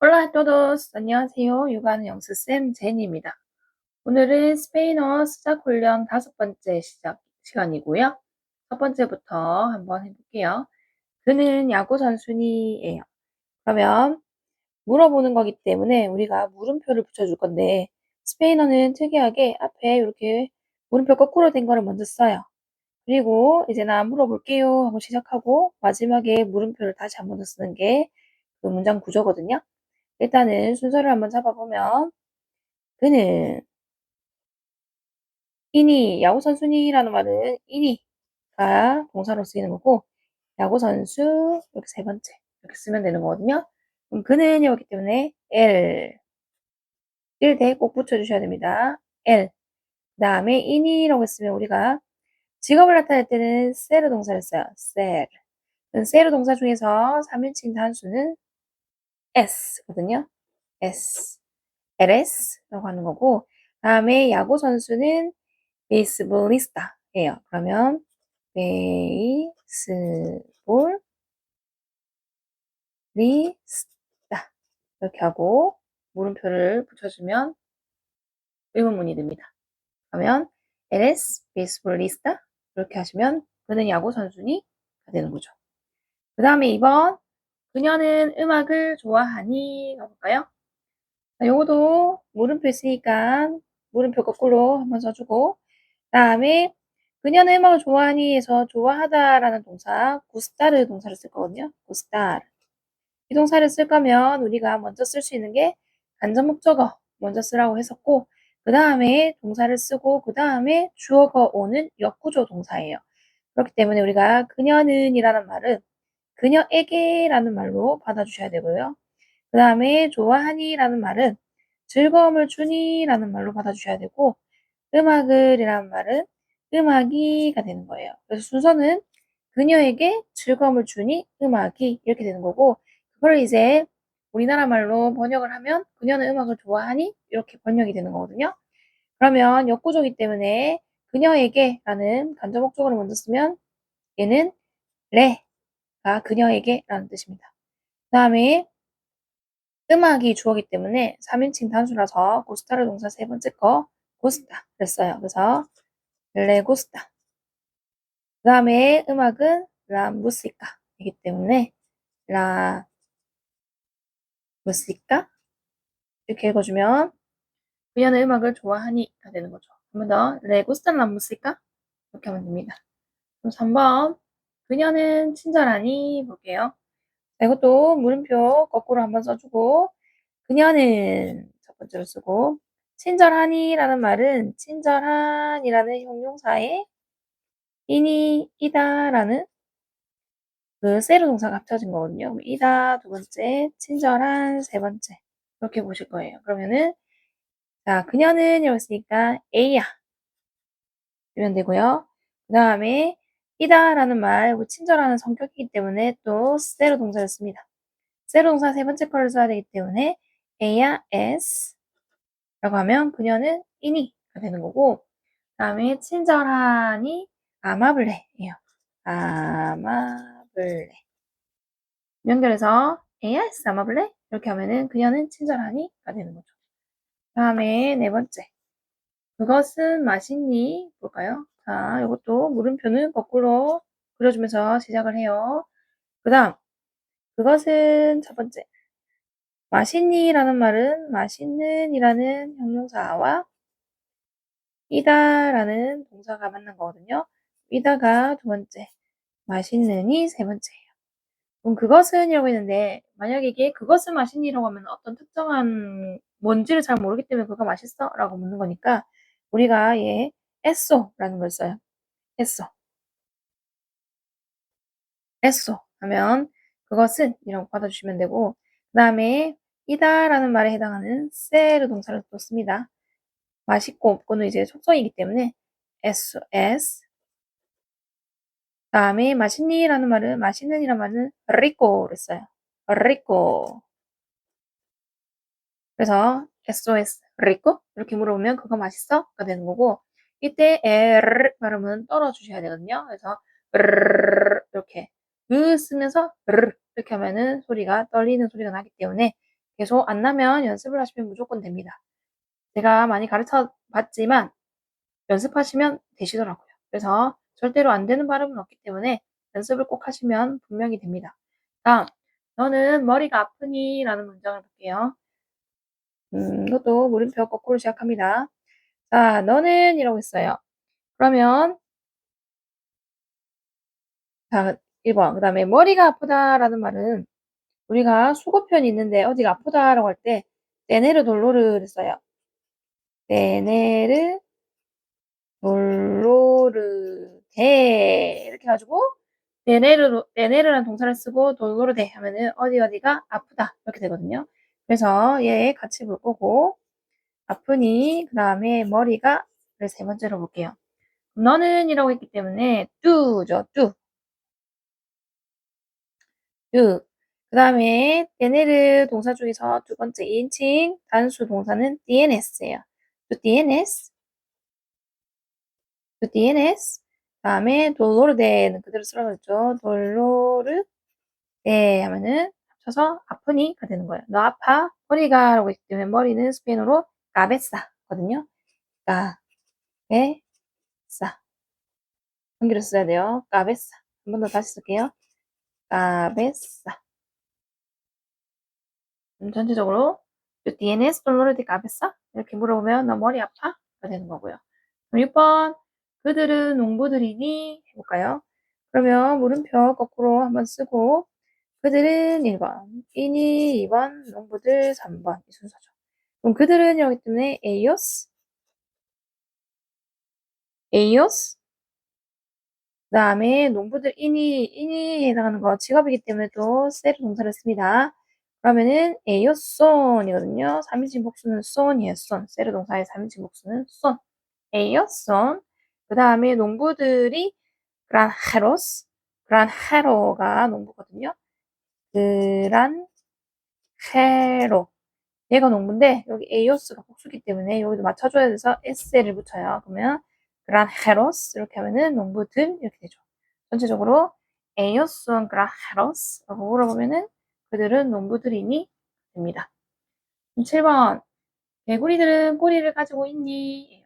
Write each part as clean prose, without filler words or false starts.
Hola a todos. 안녕하세요. 육아하는 영수쌤 제니입니다. 오늘은 스페인어 시작 훈련 5번째 시작 시간이고요. 첫 번째부터 한번 해볼게요. 그는 야구 선수니예요. 그러면 물어보는 거기 때문에 우리가 물음표를 붙여줄 건데 스페인어는 특이하게 앞에 이렇게 물음표 거꾸로 된 거를 먼저 써요. 그리고 이제 나 물어볼게요 하고 시작하고 마지막에 물음표를 다시 한 번 더 쓰는 게 그 문장 구조거든요. 일단은 순서를 한번 잡아보면 그는 이니 야구 선수니라는 말은 이니가 동사로 쓰이는 거고 야구 선수 이렇게 세 번째 이렇게 쓰면 되는 거거든요. 그럼 그는이 오기 때문에 L 대 꼭 붙여주셔야 됩니다. L 그다음에 이니라고 했으면 우리가 직업을 나타낼 때는 세르 동사를 써요. 세르 세르 동사 중에서 3인칭 단수는 S거든요. S LS라고 하는 거고 다음에 야구 선수는 베이스볼리스타예요. 그러면 베이스볼리스타 이렇게 하고 물음표를 붙여주면 의문문이 됩니다. 그러면 LS 베이스볼리스타 이렇게 하시면 그는 야구 선수니가 되는 거죠. 그 다음에 2번 그녀는 음악을 좋아하니 가볼까요? 요것도 물음표 있으니까 물음표 거꾸로 한번 써주고 그다음에 그녀는 음악을 좋아하니에서 좋아하다라는 동사 구스타르 동사를 쓸 거거든요. 구스타르. 이 동사를 쓸 거면 우리가 먼저 쓸 수 있는 게 간접 목적어 먼저 쓰라고 했었고 그 다음에 동사를 쓰고 그 다음에 주어가 오는 역구조 동사예요. 그렇기 때문에 우리가 그녀는 이라는 말은 그녀에게라는 말로 받아주셔야 되고요. 그 다음에 좋아하니라는 말은 즐거움을 주니라는 말로 받아주셔야 되고 음악을 이라는 말은 음악이가 되는 거예요. 그래서 순서는 그녀에게 즐거움을 주니 음악이 이렇게 되는 거고 그걸 이제 우리나라 말로 번역을 하면 그녀는 음악을 좋아하니 이렇게 번역이 되는 거거든요. 그러면 역구조이기 때문에 그녀에게라는 간접 목적어를 먼저 쓰면 얘는 레가 그녀에게라는 뜻입니다. 그 다음에 음악이 주어기 때문에 3인칭 단수라서 고스타르 동사 세 번째 거 고스타 그랬어요. 그래서 레고스타. 그 다음에 음악은 라 무시카이기 때문에 라 무시카 이렇게 읽어주면 그녀는 음악을 좋아하니가 되는 거죠. 한 번 더 레고스타 라 무시카 이렇게 하면 됩니다. 그럼 3번 그녀는 친절하니 볼게요. 자, 이것도 물음표 거꾸로 한번 써주고 그녀는 첫 번째로 쓰고 친절하니라는 말은 친절한이라는 형용사에 이다라는 그 세로 동사가 합쳐진 거거든요. 이다 두 번째, 친절한 세 번째 이렇게 보실 거예요. 그러면은 자 그녀는 여기 있으니까 A야 이면 되고요. 그 다음에 이다라는 말 친절한 성격이기 때문에 또 세로 동사를 씁니다. 세로 동사 세 번째 거를 써야 되기 때문에 A야 S 라고 하면 그녀는 이니가 되는 거고 그 다음에 친절하니 아마블레예요. 아마블레 연결해서 AS 아마블레 이렇게 하면은 그녀는 친절하니가 되는 거죠. 그 다음에 네 번째 그것은 맛있니 볼까요? 자 이것도 물음표는 거꾸로 그려주면서 시작을 해요. 그 다음 그것은 첫 번째 맛있니라는 말은 맛있는이라는 형용사와 이다라는 동사가 맞는 거거든요. 이다가 두 번째, 맛있는이 세 번째예요. 그럼 그것은이라고 했는데 만약에 이게 그것은 맛있니라고 하면 어떤 특정한 뭔지를 잘 모르기 때문에 그거 맛있어? 라고 묻는 거니까 우리가 얘 에쏘라는 걸 써요. 에쏘. 에쏘 하면 그것은 이라고 받아주시면 되고 그 다음에 이다라는 말에 해당하는 세르 동사를 또 씁니다. 맛있고 없고는 이제 속성이기 때문에 에쏘, 에스 다음에 맛있니라는 말은 맛있는이라는 말은 rico를 써요. rico. 그래서 SOS rico 이렇게 물어보면 그거 맛있어?가 되는 거고 이때 R 발음은 떨어주셔야 되거든요. 그래서 이렇게 으 쓰면서 이렇게 하면은 소리가 떨리는 소리가 나기 때문에 계속 안 나면 연습을 하시면 무조건 됩니다. 제가 많이 가르쳐 봤지만 연습하시면 되시더라고요. 그래서 절대로 안 되는 발음은 없기 때문에 연습을 꼭 하시면 분명히 됩니다. 다음, 너는 머리가 아프니? 라는 문장을 볼게요. 이것도 물음표 거꾸로 시작합니다. 자, 너는 이라고 했어요. 그러면 자, 1번. 그 다음에 머리가 아프다라는 말은 우리가 수거편이 있는데 어디가 아프다라고 할 때 네네르 돌로르를 써요. 네네르 돌로르 데 이렇게 해가지고 네네르라는 동사를 쓰고 돌로르 데 하면은 어디가 아프다 이렇게 되거든요. 그래서 얘 같이 볼 거고 아프니 그 다음에 머리가 세 번째로 볼게요. 너는 이라고 했기 때문에 do죠. do. 그 다음에 테네르 동사 중에서 두 번째 2인칭 단수 동사는 tienes예요. tu tienes. 그 다음에 dolorde는 그대로 쓰러졌죠. dolorde 하면은 합쳐서 아프니가 되는 거예요. 너 아파? 머리가 라고 했기 때문에 머리는 스페인어로 cabeza 거든요. cabeza. 한글로 써야 돼요. cabeza. 한 번 더 다시 쓸게요. cabeza. 전체적으로 ¿tienes dolor de cabeza? 이렇게 물어보면 너 머리 아파? 가 되는 거고요. 6번 그들은 농부들이니? 해볼까요? 그러면 물음표 거꾸로 한번 쓰고 그들은 1번, 이니 2번, 농부들 3번 이 순서죠. 그럼 그들은 여기 때문에 ellos 그 다음에 농부들 인이에 해당하는 거 직업이기 때문에 또 세르 동사를 씁니다. 그러면은 ellos son이거든요. 3인칭 복수는 son이에요. son. 세르 동사의 3인칭 복수는 son. ellos son. 그 다음에 농부들이 granjero가 농부거든요. granjero. 얘가 농부인데 여기 elos가 복수기 때문에 여기도 맞춰줘야 돼서 s를 붙여요. 그러면 granjeros 이렇게 하면은 농부들 이렇게 되죠. 전체적으로 ellos son granjeros라고 물어보면은 그들은 농부들이니 됩니다. 7번 개구리들은 꼬리를 가지고 있니?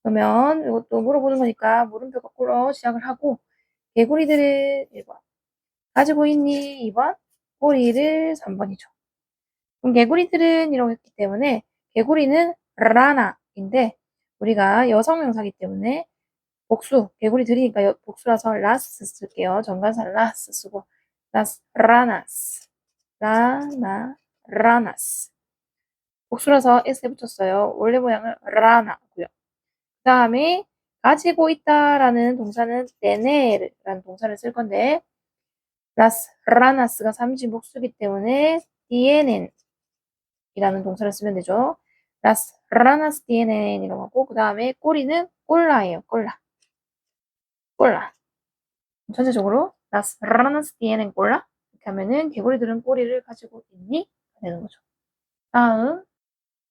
그러면 이것도 물어보는 거니까 물음표 거꾸로 시작을 하고 개구리들은 1번 가지고 있니? 2번 꼬리를 3번이죠. 그럼 개구리들은 이라고 했기 때문에 개구리는 라나인데 우리가 여성명사기 때문에 복수, 개구리들이니까 복수라서 라스 쓸게요. 정관사 라스 쓰고 라스 라나스 라나스 복수라서 s에 붙였어요. 원래 모양은 라나고요. 그 다음에 가지고 있다라는 동사는 tener라는 동사를 쓸 건데 라스 라나스가 3인칭 복수기 때문에 tienen 이라는 동사를 쓰면 되죠. Las ranas tienen 이라고 하고 그 다음에 꼬리는 꼴라예요. 꼴라. 전체적으로 Las ranas tienen 꼴라 이렇게 하면은 개구리들은 꼬리를 가지고 있니? 되는 거죠. 다음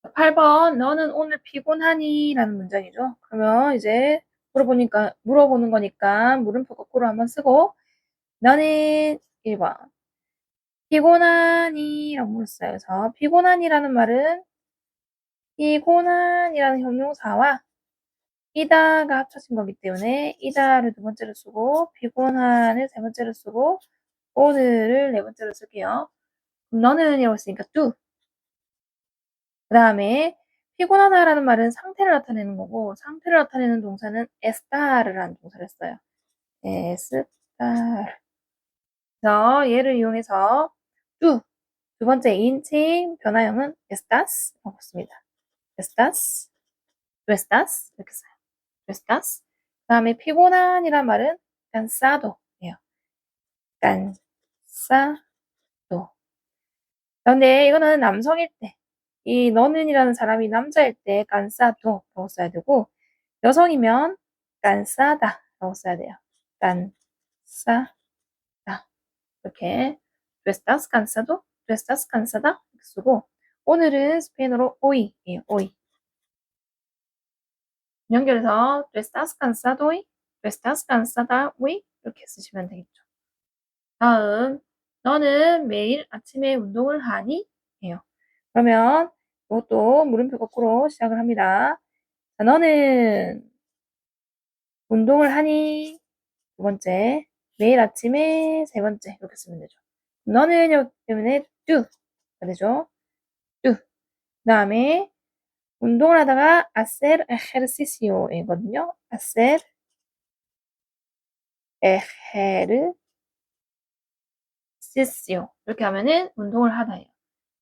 8번 너는 오늘 피곤하니? 라는 문장이죠. 그러면 이제 물어보는 거니까 물음표 거꾸로 한번 쓰고 너는 1번 피곤하니? 라고 물었어요. 그래서 피곤하니라는 말은 피곤한이라는 형용사와 이다가 합쳐진 거기 때문에 이다를 두 번째로 쓰고 피곤한을 세 번째로 쓰고 오늘을 네 번째로 쓸게요. 그럼 너는 이라고 했으니까 do. 그 다음에 피곤하다라는 말은 상태를 나타내는 거고 상태를 나타내는 동사는 estar라는 동사를 써요. estar. 그래서 얘를 이용해서 do 두 번째 인칭 변화형은 estas라고 씁니다. estás, tú estás 이렇게 써요. estás. 그 다음에 피곤한이란 말은 cansado예요. cansado. 그런데 이거는 남성일 때, 이 너는이라는 사람이 남자일 때 cansado라고 써야 되고 여성이면 cansada라고 써야 돼요. cansada. 이렇게 tú estás cansado, tú estás cansada 이렇게 쓰고 오늘은 스페인어로 hoy예요. hoy. 연결해서 tú estás cansado hoy, tú estás cansada hoy 이렇게 쓰시면 되겠죠. 다음, 너는 매일 아침에 운동을 하니? 해요. 그러면 이것도 물음표 거꾸로 시작을 합니다. 자, 너는 운동을 하니? 두 번째. 매일 아침에 세 번째. 이렇게 쓰면 되죠. 너는 여기 때문에 do가 되죠. do. 그 다음에 운동을 하다가 hacer ejercicio이거든요. hacer ejercicio. 이렇게 하면은 운동을 하다예요.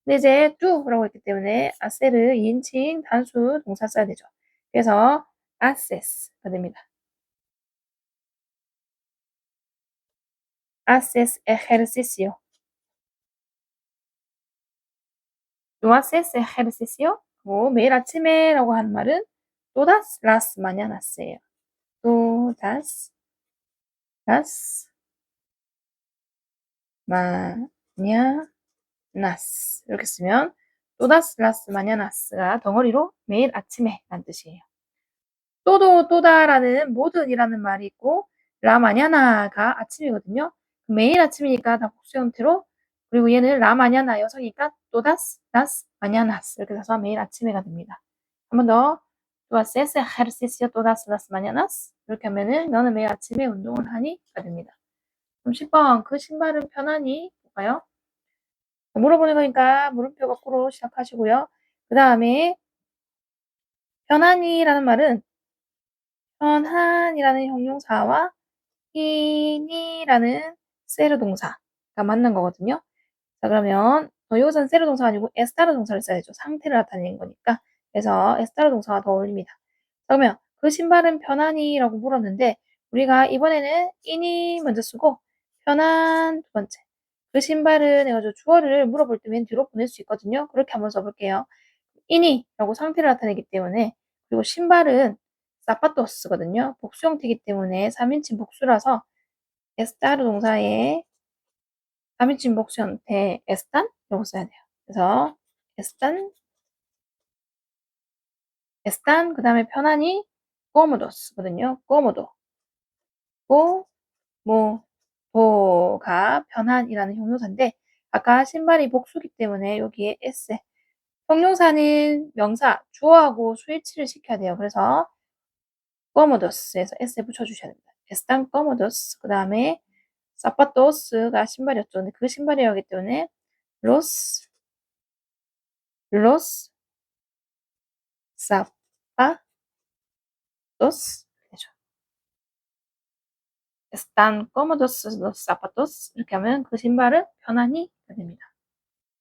근데 이제 do라고 했기 때문에 hacer을 2인칭 단수 동사 써야 되죠. 그래서 haces가 됩니다. haces ejercicio. tú haces ejercicio? 매일 아침에라고 하는 말은 todas las mañanas예요. todas las mañanas 이렇게 쓰면 todas las mañanas가 덩어리로 매일 아침에 라는 뜻이에요. 또도 또다라는 모든이라는 말이 있고 라 마냐나가 아침이거든요. 매일 아침이니까 다 복수 형태로 그리고 얘는 라 마냐나 여성이니까 todas las mañanas 이렇게 해서 매일 아침에가 됩니다. 한 번 더. Tú haces ejercicio todas las mañanas 이렇게 하면은 너는 매일 아침에 운동을 하니가 됩니다. 그럼 10번 그 신발은 편하니? 볼까요? 물어보는 거니까 물음표 거꾸로 시작하시고요. 그 다음에 편하니라는 말은 편한이라는 형용사와 이니라는 세르 동사가 맞는 거거든요. 자, 그러면 여기서는 세르 동사가 아니고 에스타르 동사를 써야죠. 상태를 나타내는 거니까. 그래서 에스타르 동사가 더 어울립니다. 자, 그러면 그 신발은 편하니라고 물었는데 우리가 이번에는 이니 먼저 쓰고 편한 두 번째. 그 신발은 해가지고 주어를 물어볼 때 맨 뒤로 보낼 수 있거든요. 그렇게 한번 써볼게요. 이니라고 상태를 나타내기 때문에 그리고 신발은 사파토스거든요. 복수 형태이기 때문에 3인칭 복수라서 에스타르 동사에 3인칭 복수 형태 에스탄 이라고 써야 돼요. 그래서 에스탄 그 다음에 편안히 cómodos거든요. cómodo cómodo가 편안이라는 형용사인데 아까 신발이 복수기 때문에 여기에 s 형용사는 명사 주어하고 수일치를 시켜야 돼요. 그래서 cómodos에서 s 붙여주셔야 됩니다. están cómodos 그 다음에 zapatos가 신발이었죠. 근데 그 신발이었기 때문에 los zapatos 되죠. están cómodos los zapatos 이렇게 하면 그 신발은 편안히 됩니다.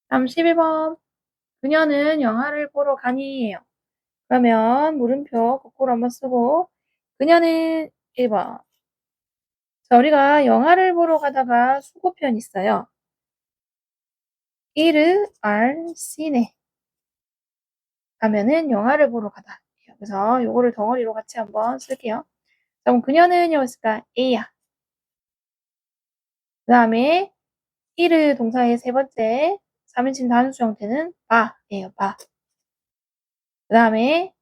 다음 11번 그녀는 영화를 보러 가니예요. 그러면 물음표 거꾸로 한번 쓰고 그녀는 1번 자, 우리가 영화를 보러 가다가 수고편 있어요. ir al cine 가면은 영화를 보러 가다. 그래서 요거를 덩어리로 같이 한번 쓸게요. 자, 그럼 그녀는 여기있을까? ella. 그 다음에 ir 동사의 세 번째 3인칭 단수 형태는 ba예요. ba. 그 다음에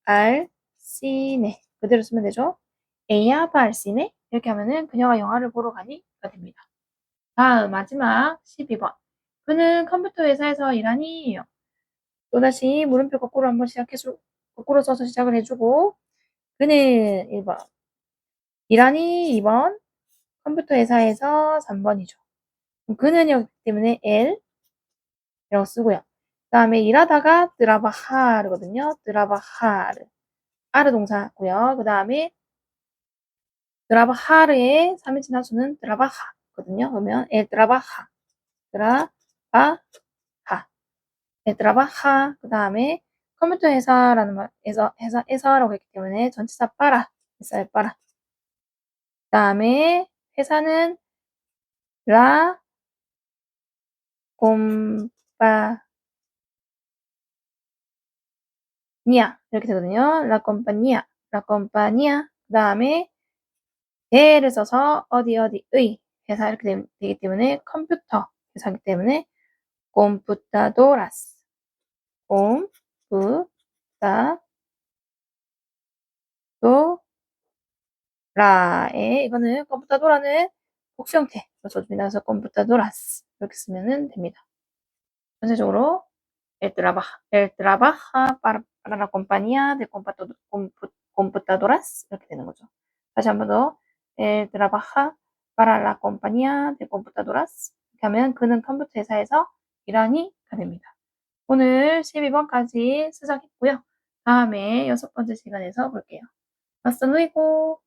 al cine 그대로 쓰면 되죠. ella va al cine 이렇게 하면은 그녀가 영화를 보러 가니가 됩니다. 다음 마지막 12번 그는 컴퓨터 회사에서 일하니요. 또다시 물음표 거꾸로 한번 거꾸로 써서 시작을 해주고 그는 1번 일하니 2번 컴퓨터 회사에서 3번이죠. 그는 여기 때문에 L 이라고 쓰고요. 그 다음에 일하다가 trabajar거든요. trabajar 아르 동사고요. 그 다음에 trabajar의 3인칭 단수는 trabaja거든요. 그러면 el trabaja trabaja el trabaja 그 다음에 컴퓨터 회사라는 말 회사라고 했기 때문에 전치사 para 회사의 para 그 다음에 회사는 la compañía 이렇게 되거든요. la compañía 그 다음에 대를 써서 어디의 회사 이렇게 되기 때문에 컴퓨터 회사이기 때문에 computadoras computadora에 이거는 computadora는 복수 형태로 써줍니다. 그래서 computadoras 이렇게 쓰면 됩니다. 전체적으로 él trabaja para la compañía de computadoras 이렇게 되는 거죠. 다시 한 번 더. él trabaja para la compañía de computadoras 이렇게 하면 그는 컴퓨터 회사에서 일하니가 됩니다. 오늘 12번까지 수정했고요. 다음에 6번째 시간에서 볼게요. Hasta luego.